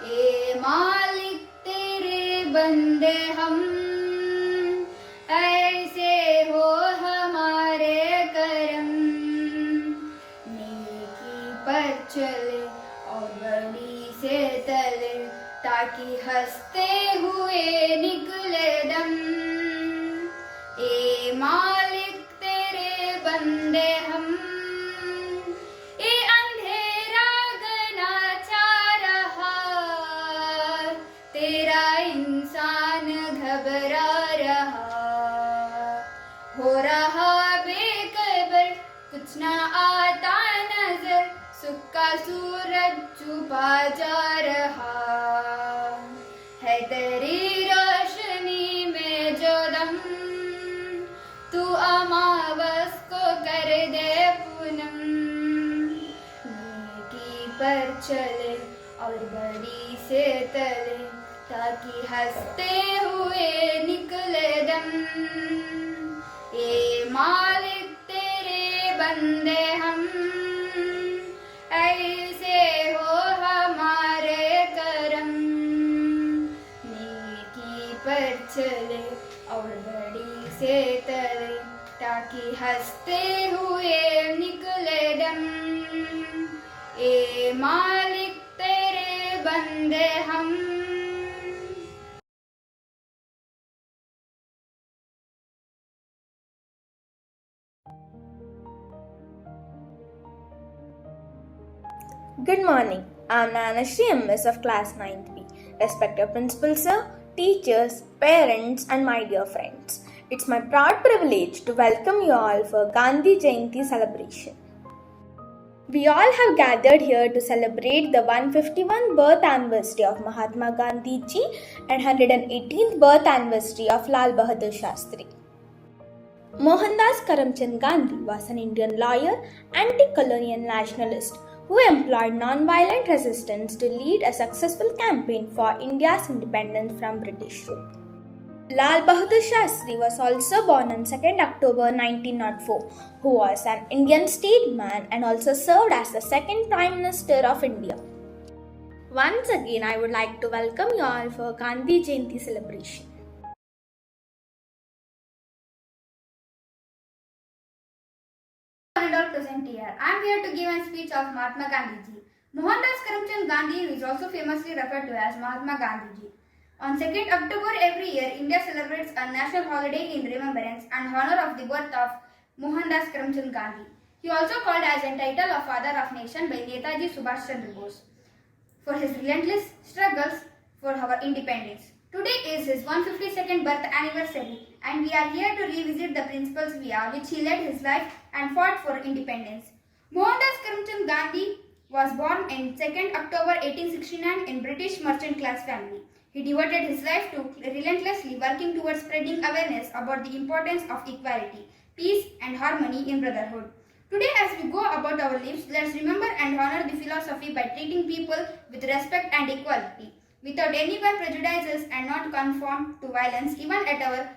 ए मालिक तेरे बंदे हम, ऐसे हो हमारे करम। नेकी पर चले और बड़ी से तले, ताकि हंसते हुए निकले दम। ए मालिक तेरे बंदे हम, ए अंधेरा गना चा रहा, तेरा इंसान घबरा रहा। हो रहा बेखबर, कुछ ना आता नजर, सुख का सूरज छुपा जा रहा है। तेरी रोशनी में जो दम, तू अमावस को कर दे पूनम। नेकी पर चले और बड़ी से तले, ताकि हंसते हुए निकले दम। ए मालिक तेरे बंदे हम, ऐसे हो हमारे करम। नेकी पर चले और बड़ी से तले, ताकि हंसते हुए निकले दम। ए मालिक तेरे बंदे हम। Good morning. I am Nanashri MS of class 9th B. Respected principal sir, teachers, parents and my dear friends. It's my proud privilege to welcome you all for Gandhi Jayanti celebration. We all have gathered here to celebrate the 151st birth anniversary of Mahatma Gandhi ji and 118th birth anniversary of Lal Bahadur Shastri. Mohandas Karamchand Gandhi was an Indian lawyer, anti-colonial nationalist who employed non-violent resistance to lead a successful campaign for India's independence from British rule. Lal Bahadur Shastri was also born on 2nd October 1904, who was an Indian statesman and also served as the second Prime Minister of India. Once again, I would like to welcome you all for Gandhi Jayanti celebration. And all present here. I am here to give a speech of Mahatma Gandhi ji. Mohandas Karamchand Gandhi is also famously referred to as Mahatma Gandhi ji. On 2nd October every year, India celebrates a national holiday in remembrance and honor of the birth of Mohandas Karamchand Gandhi. He also called as a title of Father of Nation by Netaji Subhash Chandra Bose for his relentless struggles for our independence. Today is his 152nd birth anniversary and we are here to revisit the principles via which he led his life and fought for independence. Mohandas Karamchand Gandhi was born on 2nd October 1869 in British merchant class family. He devoted his life to relentlessly working towards spreading awareness about the importance of equality, peace and harmony in brotherhood. Today as we go about our lives, let's remember and honor the philosophy by treating people with respect and equality, without any prejudices and not conform to violence. Even at our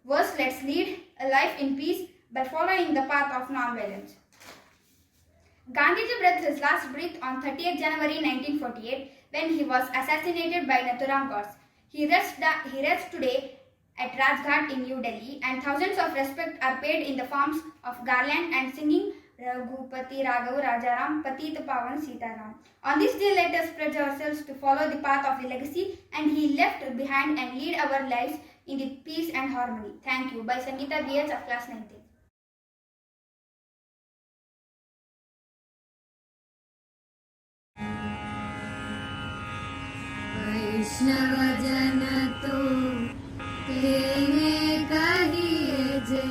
worst, let's lead a life in peace by following the path of non-violence. Gandhiji breathed his last breath on 30th January 1948 when he was assassinated by Nathuram Godse. He rests today at Rajghat in New Delhi and thousands of respect are paid in the forms of garland and singing Raghupati Raghav Rajaram Patit Pavan Sitaram. On this day, let us pledge ourselves to follow the path of the legacy and he left behind and lead our lives in the peace and harmony. Thank you. By Sangeeta BH of class 9th. वैष्णवजन तो तेने कहिए जे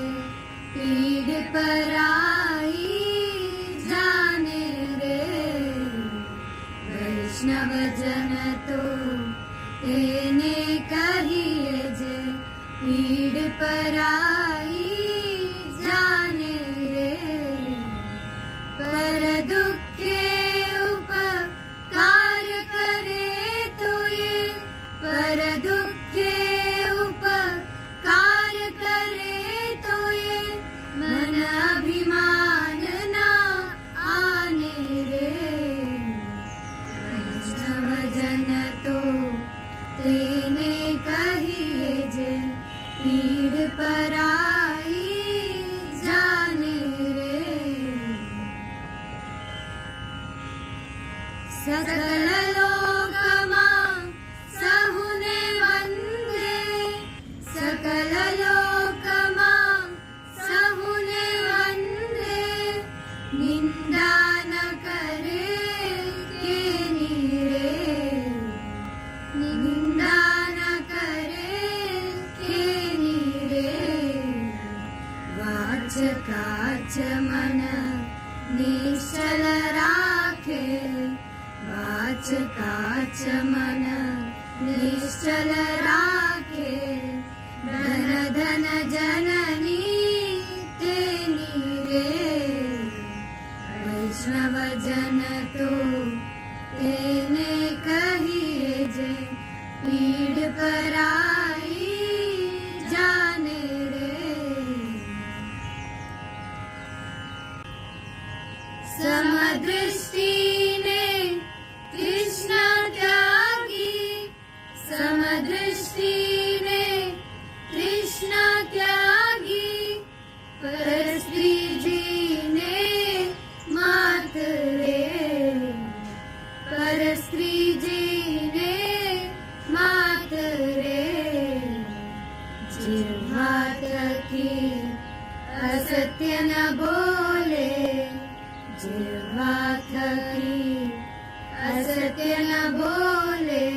पीड़ पराई जाने रे। वैष्णवजन तो तेने कहिए जे पीड़ पराई जाने रे। पर दुखे उपकार करे तो ये, पर दुखे उपकार करे तो ये, मन अभिमान ना आने रे। वैष्णवजन तो सकललोकमा सहुने वन्दे सकललोकमा सहुने वन्दे निन्दा न करे के नीरे निन्दा न करे के नीरे वाच काच मन निश्चल राखे वाच काच मन निश्चल राखे धन धन जननी तेनी रे वैष्णव जन तो तेने कहिए जे पीड़ पराई जाने रे समदृष्टि ने कृष्ण त्यागी समदृष्टि ने कृष्ण त्यागी पर स्त्री जी ने मात रे पर स्त्री जी ने मात रे जिह्वा थकी असत्य न बोले जिह्वा थकी असत्य न बोले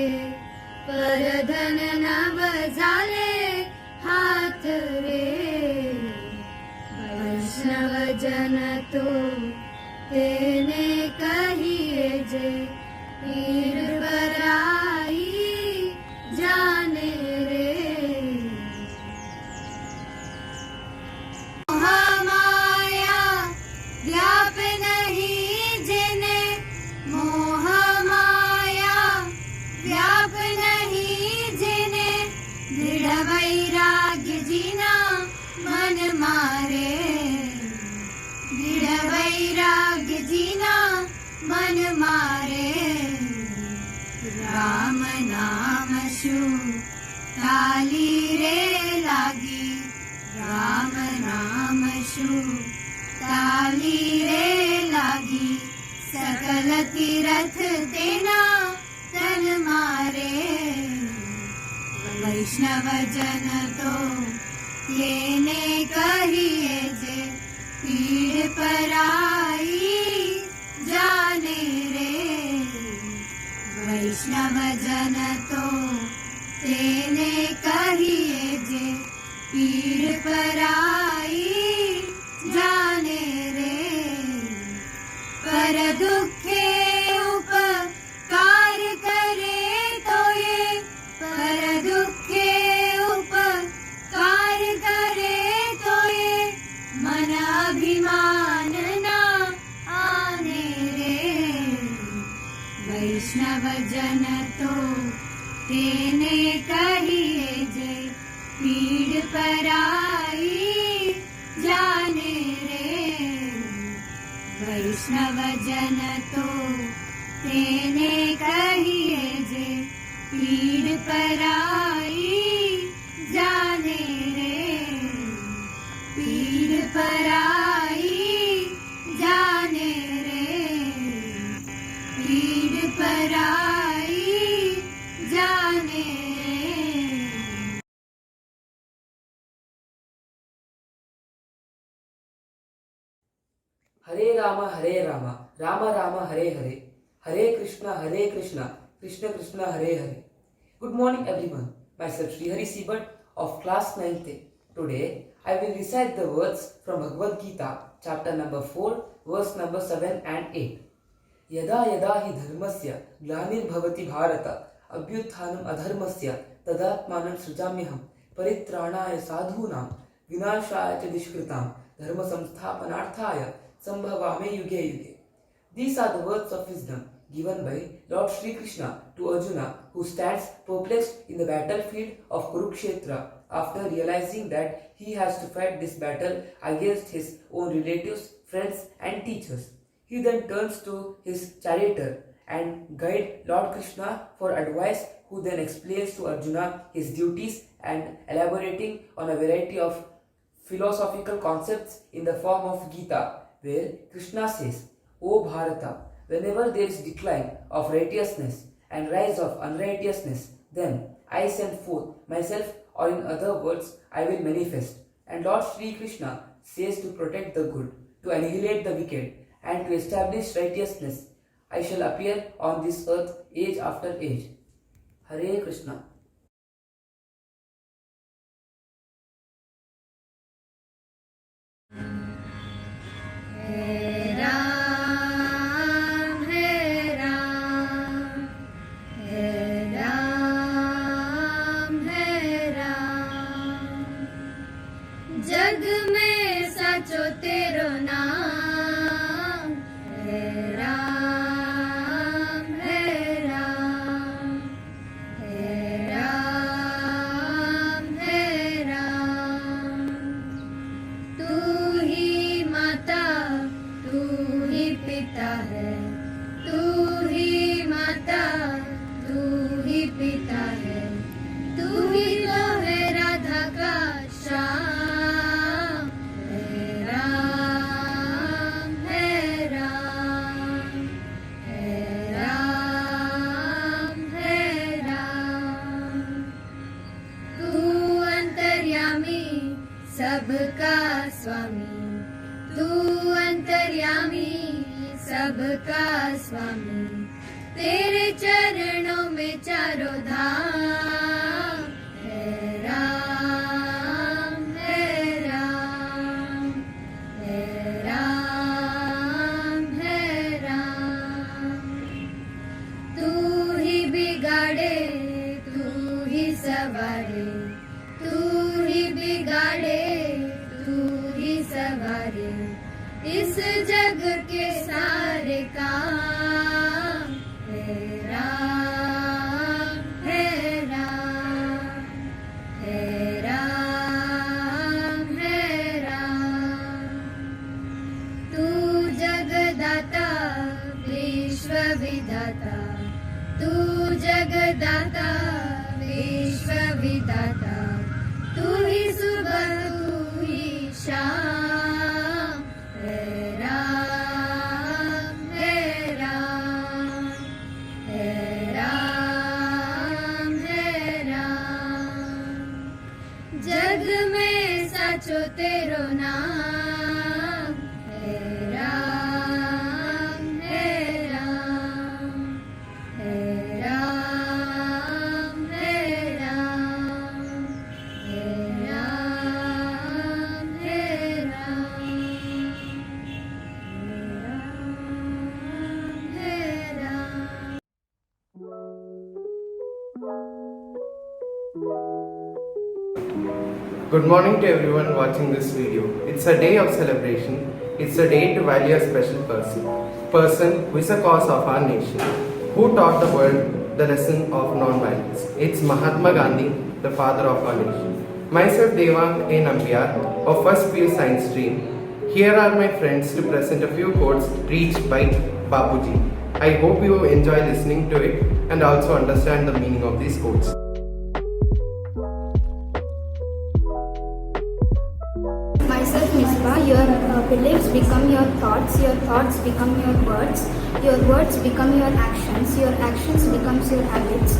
पर धन न बजाले हाथ रे वैष्णव जन तो तेने कहिए जे पीड़ पराई जाने रे मोहमाया व्याप नहीं जिने मोहमाया व्याप नहीं जिने दृढ़ वैराग्य जीना मन मारे दृढ़ वैराग्य जीना मन मारे राम नाम शु ताली रे लागी राम नाम शु ताली रे लागी सकल तीरथ तेना तन मारे वैष्णव जन तो तेने कहिए जे पीड़ पराई जाने रे वैष्णव जन तो तेने कहिए जे पीड़ पराई जाने रे पर दुखे उपकार करे तो ये पर दुखे उपकार करे तो ये मन अभिमान ना आने रे वैष्णव जन तो तेने कहिए जे पीड़ पराई जाने रे वैष्णव जन तो तेने कहिए जे पीड़ पराई जाने रे पीड़ पराई जाने रे पीड़ पराई जाने रे हरे Ram Ram Ram Hare Hare Hare Krishna Krishna Krishna Hare Hare. Good morning everyone. Myself Sri Hari Sibat of class 9th. Today I will recite the words from Bhagavad Gita chapter number 4 verse number 7 and 8. यदा यदा हि धर्मस्य ग्लानिर्भवति भारत अभ्युत्थानम् अधर्मस्य तदात्मानं सृजाम्यहं परित्राणाय साधूनां विनाशाय च दुष्कृतां धर्म संस्थापनार्थाय संभवामि युगे युगे. These are the words of wisdom given by Lord Shri Krishna to Arjuna, who stands perplexed in the battlefield of Kurukshetra after realizing that he has to fight this battle against his own relatives, friends and teachers. He then turns to his charioteer and guide Lord Krishna for advice, who then explains to Arjuna his duties and elaborating on a variety of philosophical concepts in the form of Gita, where Krishna says, O Bharata, Whenever there is decline of righteousness and rise of unrighteousness, then I send forth myself, or in other words, I will manifest. And Lord Sri Krishna says to protect the good, to annihilate the wicked, and to establish righteousness. I shall appear on this earth age after age. Hare Krishna. Hare Ram, Hare Ram, Hare Ram, Hare Ram. जग में सचो तेरो नाम, Hare Ram, Hare Ram, Hare Ram, Hare Ram. तू ही माता, तू ही पिता है, तू ही माता, तू ही पिता है, तू ही तो है राधा का श्याम. हे राम, हे राम, हे राम, हे राम. तू अंतर्यामी सबका स्वामी, तू अंतर्यामी सबका स्वामी. तेरे चरणों में चारों धाम. हे राम, हे राम, हे राम, हे राम. तू ही बिगाड़े, तू ही सवारे, तू ही बिगाड़े, तू ही सवारे इस जग के सारे काम. हे राम, हे राम, हे राम, हे राम. तू जगदाता विश्व विधाता, तू जगदाता विश्व विधाता. तू ही सुबह, तू ही शाम. हे राम, हे राम, हे राम, हे राम. जग में सचो तेरो नाम. हे राम, हे राम, हे राम, हे राम, हे राम, हे राम, हे Ram. Good morning to everyone watching this video. It's a day of celebration. It's a day to value a special person who is a cause of our nation, who taught the world the lesson of non-violence. It's Mahatma Gandhi, the father of our nation. Myself Devang A. Nambiar of First PU Science Stream. Here are my friends to present a few quotes preached by Bapuji. I hope you enjoy listening to it and also understand the meaning of these quotes. Myself Misbah, your beliefs become your thoughts become your words become your actions becomes your habits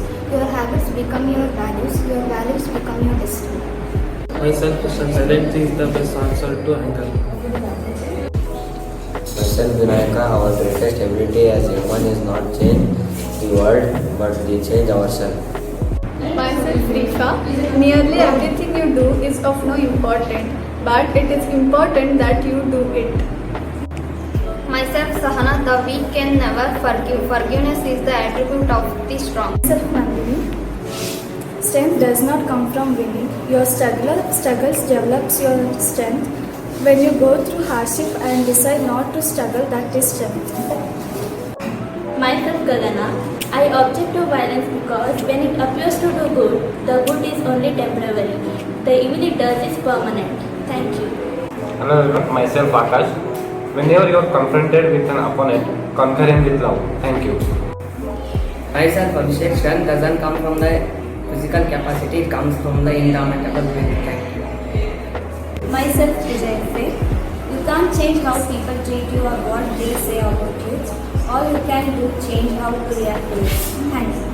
become your values become your destiny. Myself, silence is the best answer to anger. Myself Vinayaka, our greatest ability as human is not change the world but we change ourselves. Myself Rika, nearly everything you do is of no importance, but it is important that you do it. Myself Sahana, the weak can never forgive. Forgiveness is the attribute of the strong. Myself Nandini, strength does not come from winning. Your struggles develops your strength. When you go through hardship and decide not to struggle, that is strength. Myself Gagana, I object to violence because when it appears to do good, the good is only temporary. The evil it does is permanent. Thank you. Hello everyone, myself Akash. Whenever you are confronted with an opponent, conquer him with love. Thank you. Myself Abhishek, strength doesn't come from the physical capacity, it comes from the indomitable will. Thank you. Myself Vijay, you can't change how people treat you or what they say about you, All you can do change how to react to it. Thank you.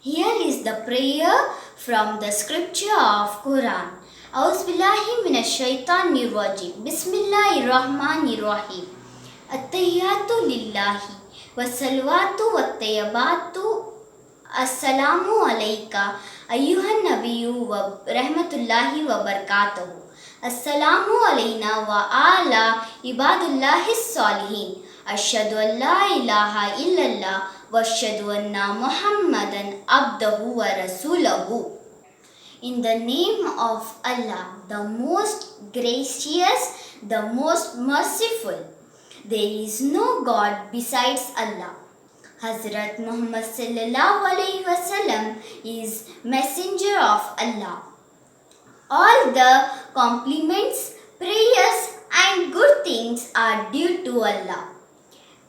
Here is the prayer from the scripture of Quran. Auzubillahi minash shaitanir rajim. Bismillahirrahmanirrahim. At-tahiyyatu lillahi was-salawatu wat-tayyibatu. Assalamu alayka ayyuhan nabiyyu wa rahmatullahi wa barakatuhu. Assalamu alayna wa ala ibadullahi salihin. Ashhadu an la ilaha illallah wa ashhadu anna Muhammadan abduhu wa rasuluhu. In the name of Allah, the most gracious, the most merciful. There is no God besides Allah. Hazrat Muhammad sallallahu alaihi wasallam is messenger of Allah. All the compliments, prayers and good things are due to Allah.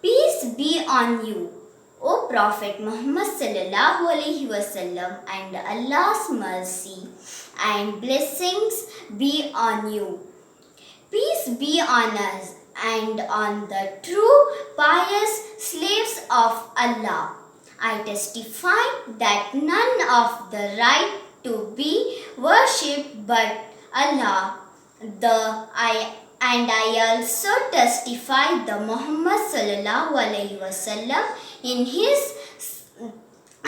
Peace be on you, O Prophet Muhammad sallallahu alaihi wasallam, and Allah's mercy and blessings be on you. Peace be on us and on the true pious slaves of Allah. I testify that none of the right to be worshipped but Allah. I also testify that Muhammad sallallahu alaihi wasallam in his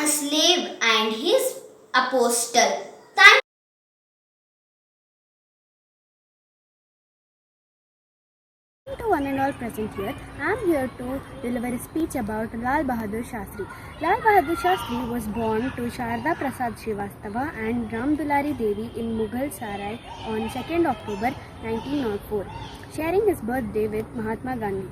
slave and his apostle. Thank To one and all present here, I am here to deliver a speech about Lal Bahadur Shastri. Lal Bahadur Shastri was born to Sharda Prasad Srivastava and Ram Dulari Devi in Mughal Sarai on 2nd October 1904, sharing his birthday with Mahatma Gandhi.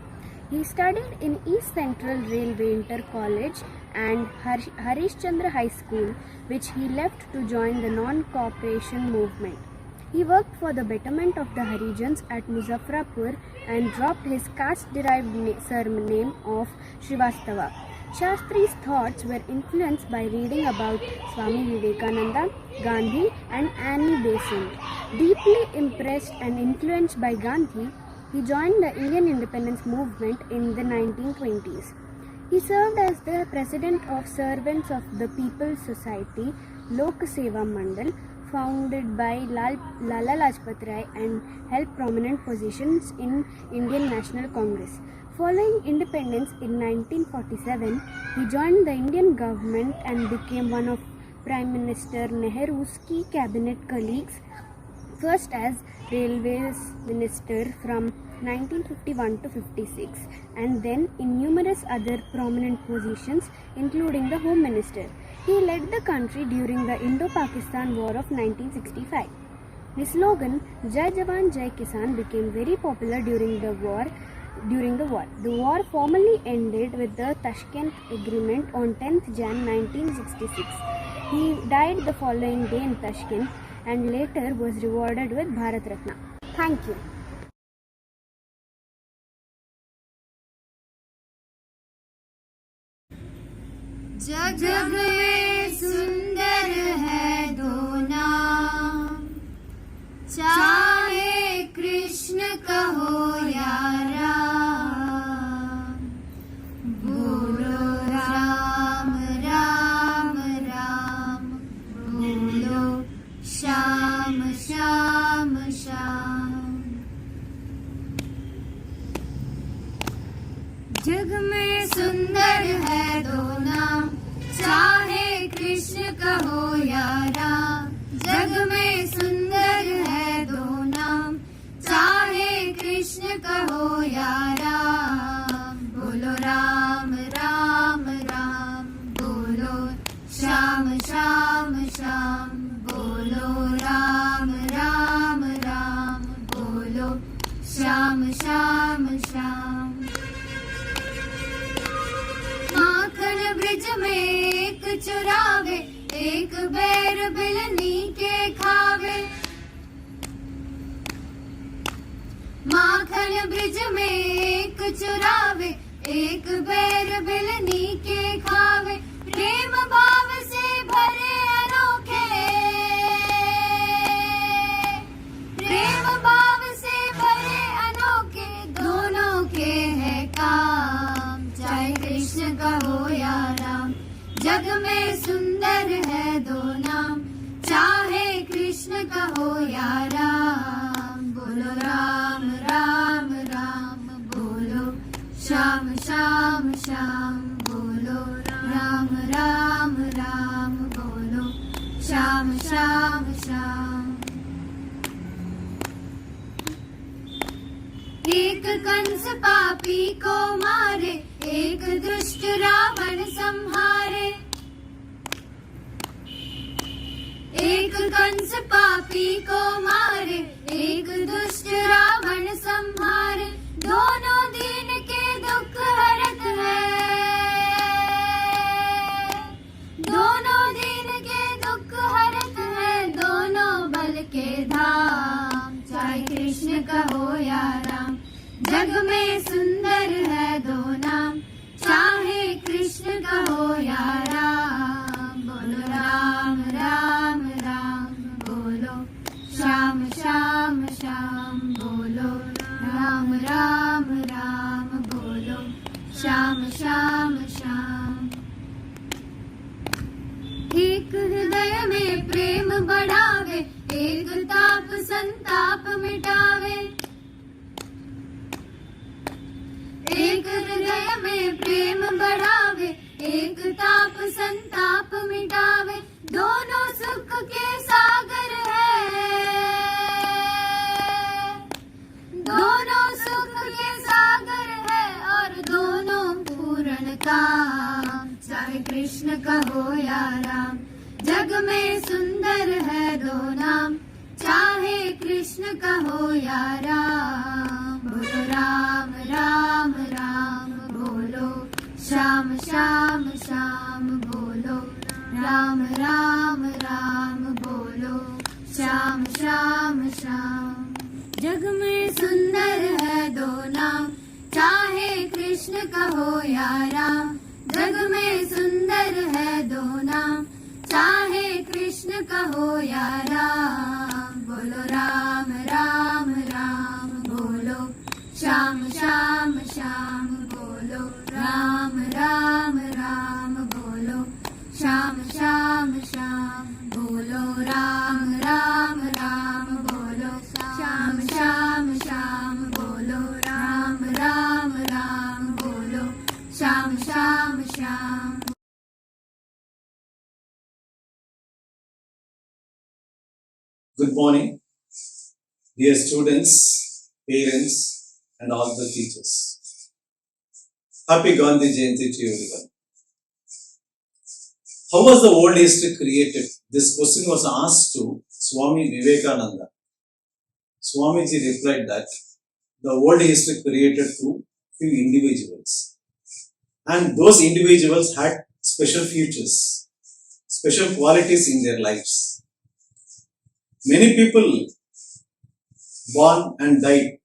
He studied in East Central Railway Inter College and Harishchandra High School, which he left to join the non-cooperation movement. He worked for the betterment of the Harijans at Muzaffarpur and dropped his caste-derived surname of Srivastava. Shastri's thoughts were influenced by reading about Swami Vivekananda, Gandhi and Annie Besant. Deeply impressed and influenced by Gandhi, he joined the Indian independence movement in the 1920s. He served as the president of Servants of the People's Society, Lok Seva Mandal, founded by Lala Lajpat Rai, and held prominent positions in Indian National Congress. Following independence in 1947, he joined the Indian government and became one of Prime Minister Nehru's key cabinet colleagues, first as Railways Minister from 1951 to 56, and then in numerous other prominent positions, including the Home Minister. He led the country during the Indo-Pakistan War of 1965. His slogan, Jai Jawan, Jai Kisan, became very popular during the war. The war formally ended with the Tashkent Agreement on 10th Jan 1966. He died the following day in Tashkent and later was rewarded with Bharat Ratna. Thank you. जग में सुंदर है दो नाम, चाहे कृष्ण कहो या राम, बोलो राम राम राम, बोलो श्याम श्याम श्याम। जग में सुंदर है दो नाम, चाहे कृष्ण कहो या राम। जग में सुंदर है दो नाम, चाहे कृष्ण कहो या राम, बोलो राम राम राम, बोलो श्याम श्याम श्याम, बोलो राम राम राम, बोलो श्याम श्याम श्याम। माखन ब्रिज में एक चुरावे, एक बैर बिलनी के खावे। माखन ब्रिज में एक चुरावे, एक बैर बिलनी के खावे। प्रेम भाव से भरे अनो जग में सुंदर है दो नाम, चाहे कृष्ण कहो या राम। बोलो राम राम राम बोलो, श्याम श्याम श्याम बोलो, राम राम राम बोलो, श्याम श्याम श्याम। एक कंस पापी को मारे, एक दुष्ट रावण संहारे। एक कंस पापी को मारे, एक दुष्ट रावण संहारे। दोनों दीन के दुख हरत है, दोनों दीन के दुख हरत है, दोनों बल के धाम, चाहे कृष्ण कहो या राम। जग में सुंदर है दो नाम, चाहे कृष्ण कहो या राम। बोलो राम राम राम बोलो, श्याम श्याम श्याम बोलो, राम राम राम बोलो, श्याम श्याम श्याम। एक हृदय में प्रेम बढ़ावे, एक ताप संताप मिटावे। एक हृदय में प्रेम बढ़ावे, एक ताप संताप मिटावे। दोनों सुख के सागर है, दोनों सुख के सागर है, और दोनों पूर्ण काम, चाहे कृष्ण कहो या राम। जग में सुंदर है दो नाम, चाहे कृष्ण कहो या राम। बोलो राम राम राम बोलो, श्याम श्याम श्याम बोलो, राम राम राम बोलो, श्याम श्याम श्याम। जग में सुंदर है दो नाम, चाहे कृष्ण कहो या राम। जग में सुंदर है दो नाम, चाहे कृष्ण कहो या राम। बोलो राम राम राम बोलो, श्याम श्याम श्याम बोलो, राम राम राम बोलो, श्याम श्याम श्याम बोलो, राम राम राम बोलो, श्याम श्याम श्याम बोलो, राम राम राम बोलो, Shyam Shyam Shyam. Good morning, dear students, parents, and all the teachers. Happy Gandhi Jayanti to everyone. How was the world history created? This question was asked to Swami Vivekananda. Swamiji replied that the world history created through few individuals, and those individuals had special features, special qualities in their lives. Many people born and died,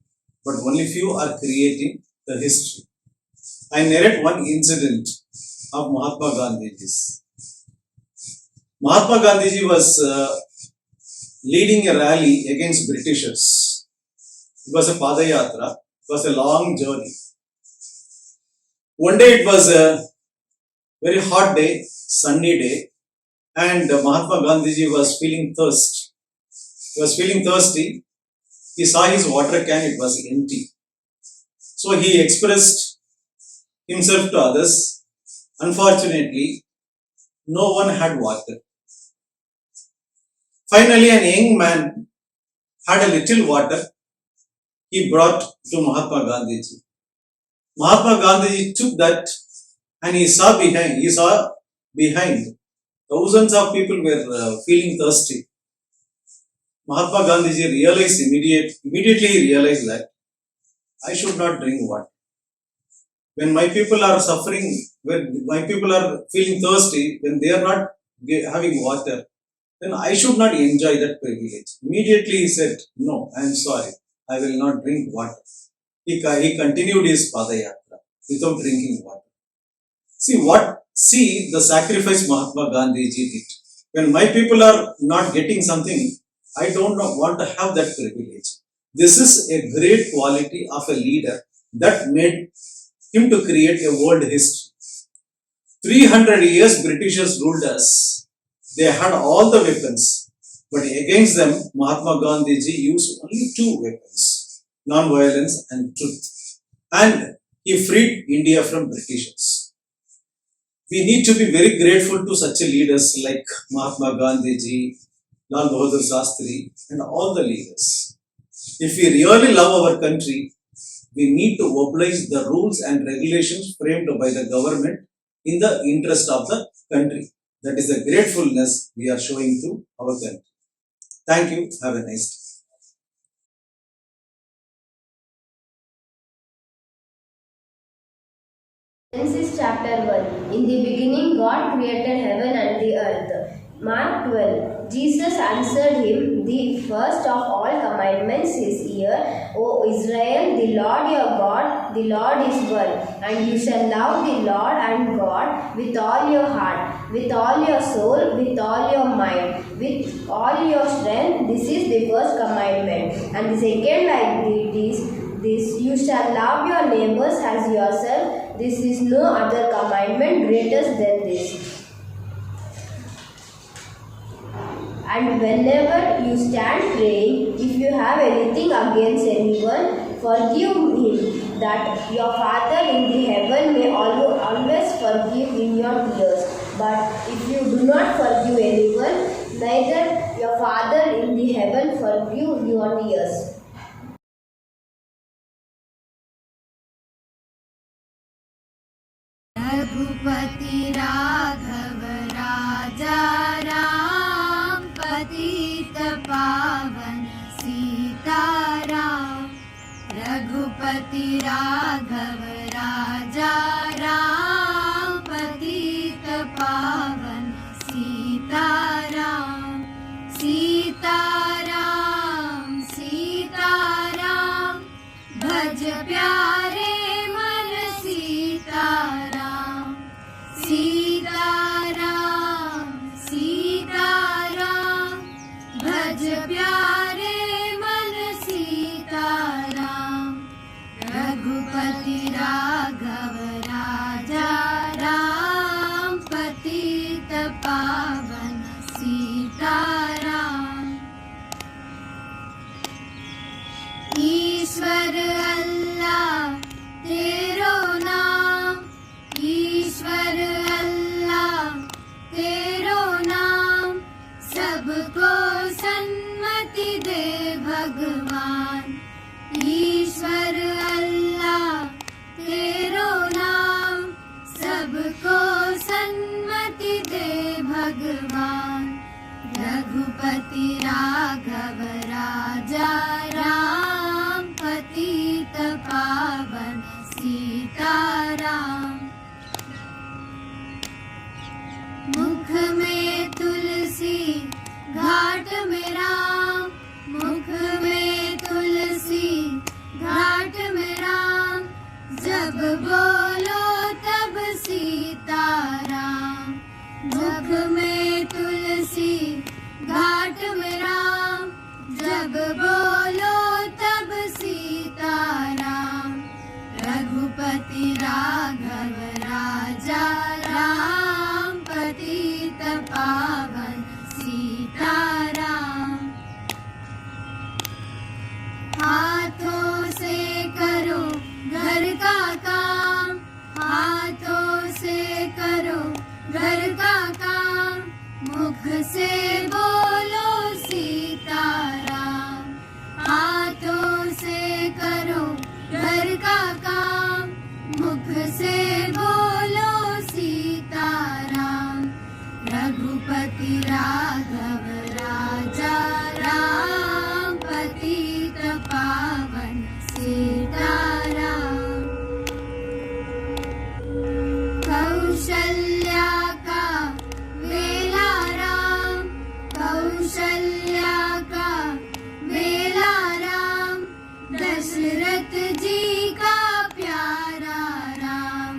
but only few are creating the history. I narrate one incident of Mahatma Gandhiji's. Mahatma Gandhiji was leading a rally against Britishers. It was a Padayatra. It was a long journey. One day it was a very hot day, sunny day, and Mahatma Gandhiji was feeling thirst. He was feeling thirsty. He saw his water can, it was empty. So he expressed himself to others. Unfortunately, no one had water. Finally, an young man had a little water. He brought to Mahatma Gandhiji. Mahatma Gandhiji took that and he saw behind thousands of people were feeling thirsty. Mahatma Gandhiji immediately realized that I should not drink water. When my people are suffering, when my people are feeling thirsty, when they are not having water, then I should not enjoy that privilege. Immediately he said, no, I am sorry, I will not drink water. He continued his Padayatra without drinking water. See the sacrifice Mahatma Gandhiji did. When my people are not getting something, I don't want to have that privilege. This is a great quality of a leader that made him to create a world history. 300 years Britishers ruled us. They had all the weapons, but against them Mahatma Gandhi ji used only two weapons, non-violence and truth. And he freed India from Britishers. We need to be very grateful to such leaders like Mahatma Gandhi ji, Lal Bahadur Shastri and all the leaders. If we really love our country, we need to oblige the rules and regulations framed by the government in the interest of the country. That is the gratefulness we are showing to our country. Thank you. Have a nice day. Genesis chapter 1. In the beginning God created heaven and the earth. Mark 12. Jesus answered him, the first of all commandments is here, O Israel, the Lord your God, the Lord is one. And you shall love the Lord and God with all your heart, with all your soul, with all your mind, with all your strength. This is the first commandment. And the second like it is this, you shall love your neighbors as yourself. This is no other commandment greater than this. And whenever you stand praying, if you have anything against anyone, forgive him, that your Father in the heaven may always forgive in your tears. But if you do not forgive anyone, neither your Father in the heaven forgive your tears. Raghupati Raghav राजा राम, पतित पावन सीताराम। रघुपति राघव राजा राम, पतित पावन सीताराम। सीताराम सीताराम, भज प्यारे मन सीताराम। सीताराम सीताराम, भज प्यारे मन सीताराम। रघुपति राघव राजा राम, पतित पावन सीताराम। ईश्वर अल्लाह तेरो नाम, ईश्वर अल्लाह तेरो नाम। सबको सन्मति दे भगवान। ईश्वर अल्लाह तेरो नाम, सबको सन्मति दे भगवान। रघुपति राघव राजा राम, पतित पावन सीताराम। मुख में तुलसी घाट में राम, मुख में तुलसी घाट में राम। जब बोलो तब सीताराम। मुख में तुलसी घाट में राम, जब बोलो तब सीताराम। रघुपति राघव राजा राम, पतित पावन सीताराम। हाथों से करो घर का काम, हाथों से करो घर का काम। मुख से बोलो सीताराम। हाथों से करो घर का काम, मुख से बोलो सीताराम। रघुपति राघव राजा राम, पतित पावन सीताराम। कौशल्या का वेला राम, कौशल्या का वेला राम। दशरथ जी का प्यारा राम।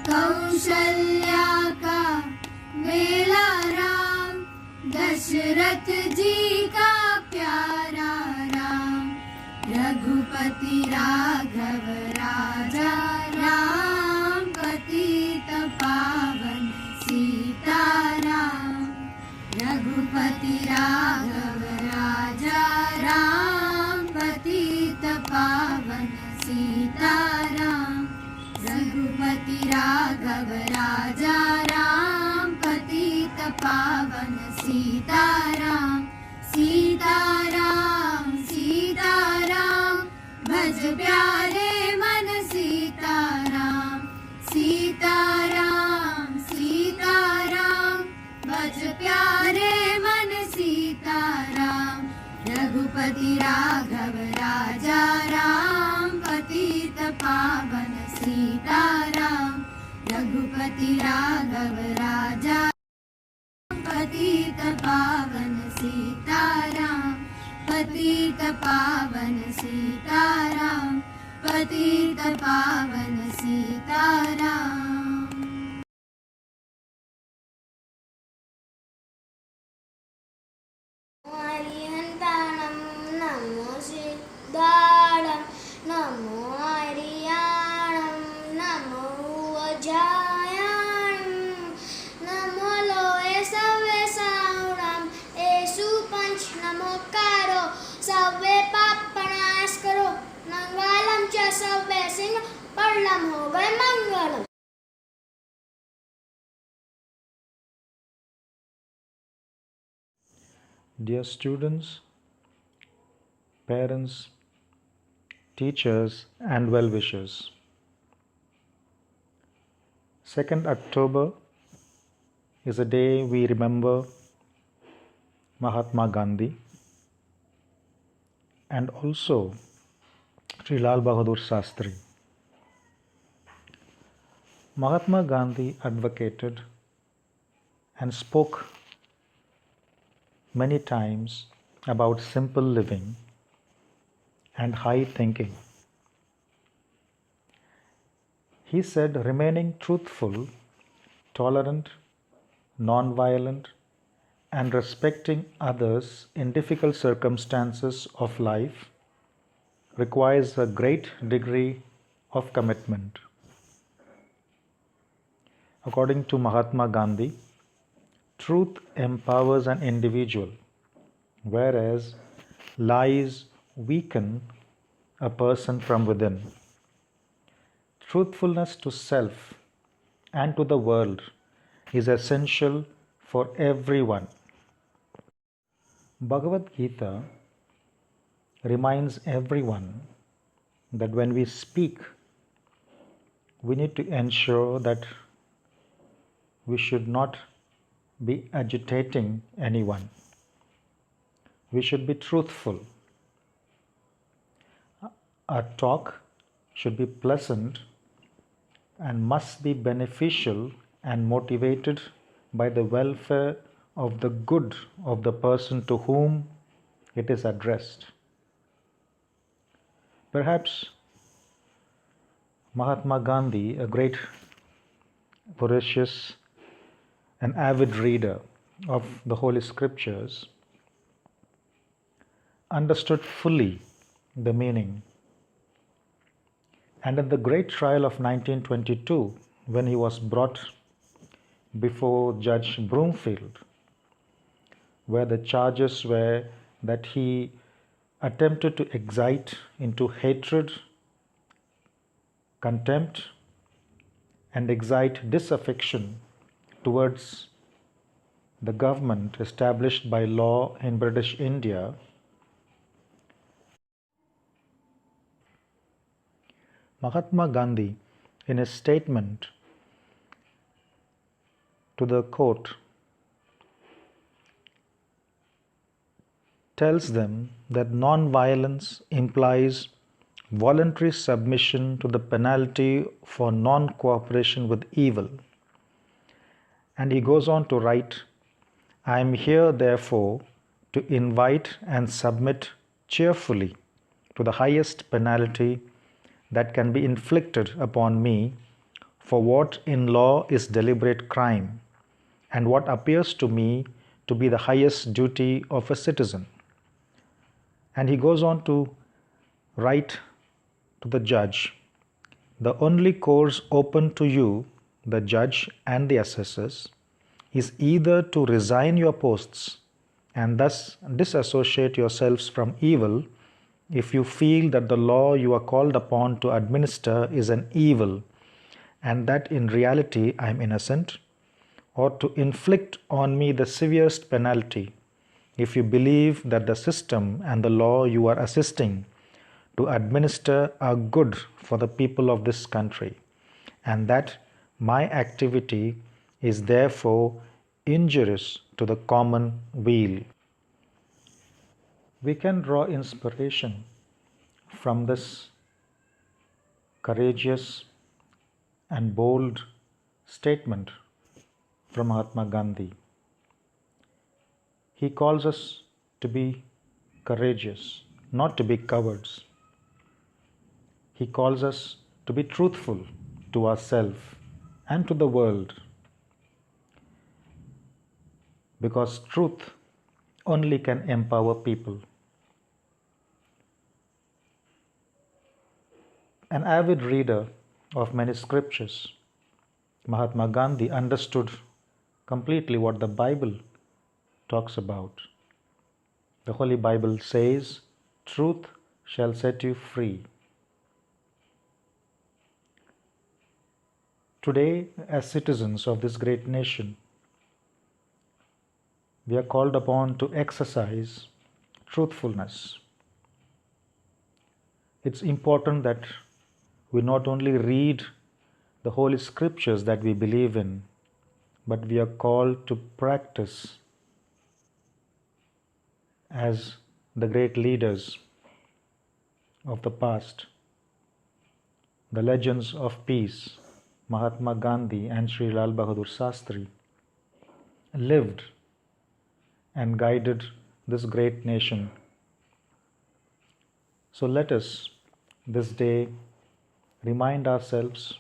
कौशल्या का वेला राम, दशरथ जी का प्यारा राम। रघुपति राघव राजा राम, पतित पावन सीताराम रघुपति राघव राजा राम पतित पावन सीताराम रघुपति राघव राजा राम पतित पावन सीताराम सीताराम सीताराम भज प्यारे मन सीताराम सीताराम सीताराम भज प्यारे मन सीताराम रघुपति राघव राजा राम पतित पावन सीताराम रघुपति राघव राजा पतित पावन सीताराम पतित पावन सीताराम पतित पावन सीताराम हरिहंताणं नमो सिद्धाणं नमो हरियाणं नमो अजायाणं नमो लोये सवे सावणं एसु पंच नमो कारो सवे पापनाश करो मंगलम च सवे सिंह पढ़लम हो गए मंगलम. Dear students, parents, teachers and well-wishers, 2nd October is a day we remember Mahatma Gandhi and also Sri Lal Bahadur Shastri. Mahatma Gandhi advocated and spoke many times about simple living and high thinking. He said remaining truthful, tolerant, non-violent, and respecting others in difficult circumstances of life requires a great degree of commitment. According to Mahatma Gandhi, truth empowers an individual, whereas lies weaken a person from within. Truthfulness to self and to the world is essential for everyone. Bhagavad Gita reminds everyone that when we speak, we need to ensure that we should not be agitating anyone. We should be truthful. Our talk should be pleasant and must be beneficial and motivated by the welfare of the good of the person to whom it is addressed. Perhaps Mahatma Gandhi, a great, voracious and avid reader of the Holy Scriptures, understood fully the meaning. And in the great trial of 1922, when he was brought before Judge Broomfield, where the charges were that he attempted to excite into hatred, contempt, and excite disaffection towards the government established by law in British India, Mahatma Gandhi, in his statement to the court, tells them that non-violence implies voluntary submission to the penalty for non-cooperation with evil. And he goes on to write, I am here therefore to invite and submit cheerfully to the highest penalty that can be inflicted upon me for what in law is deliberate crime and what appears to me to be the highest duty of a citizen. And he goes on to write to the judge, the only course open to you, the judge and the assessors, is either to resign your posts and thus disassociate yourselves from evil if you feel that the law you are called upon to administer is an evil and that in reality I am innocent, or to inflict on me the severest penalty if you believe that the system and the law you are assisting to administer are good for the people of this country, and that my activity is therefore injurious to the common weal. We can draw inspiration from this courageous and bold statement from Mahatma Gandhi. He calls us to be courageous, not to be cowards. He calls us to be truthful to ourselves and to the world, because truth only can empower people. An avid reader of many scriptures, Mahatma Gandhi understood completely what the Bible talks about. The Holy Bible says, "Truth shall set you free." Today, as citizens of this great nation, we are called upon to exercise truthfulness. It's important that we not only read the Holy Scriptures that we believe in, but we are called to practice as the great leaders of the past, the legends of peace, Mahatma Gandhi and Sri Lal Bahadur Shastri, lived and guided this great nation. So let us this day remind ourselves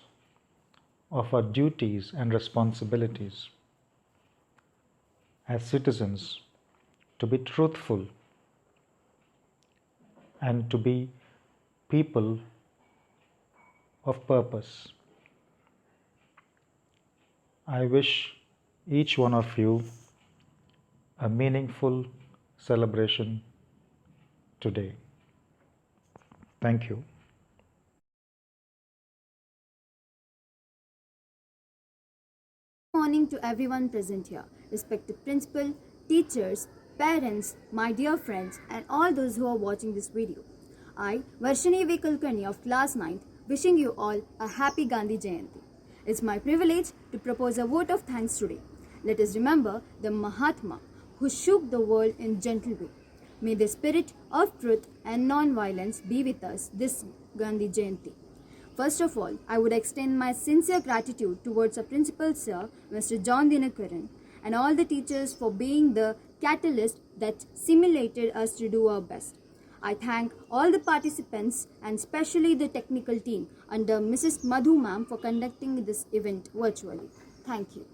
of our duties and responsibilities as citizens, to be truthful and to be people of purpose. I wish each one of you a meaningful celebration today. Thank you. Good morning to everyone present here, respected principal, teachers, parents, my dear friends, and all those who are watching this video. I, Varshini V. Kulkarni of class 9th, wishing you all a happy Gandhi Jayanti. It's my privilege to propose a vote of thanks today. Let us remember the Mahatma who shook the world in gentle way. May the spirit of truth and non-violence be with us this Gandhi Jayanti. First of all, I would extend my sincere gratitude towards our principal sir, Mr. John Dinakaran, and all the teachers for being the catalyst that stimulated us to do our best. I thank all the participants and especially the technical team under Mrs. Madhu ma'am for conducting this event virtually. Thank you.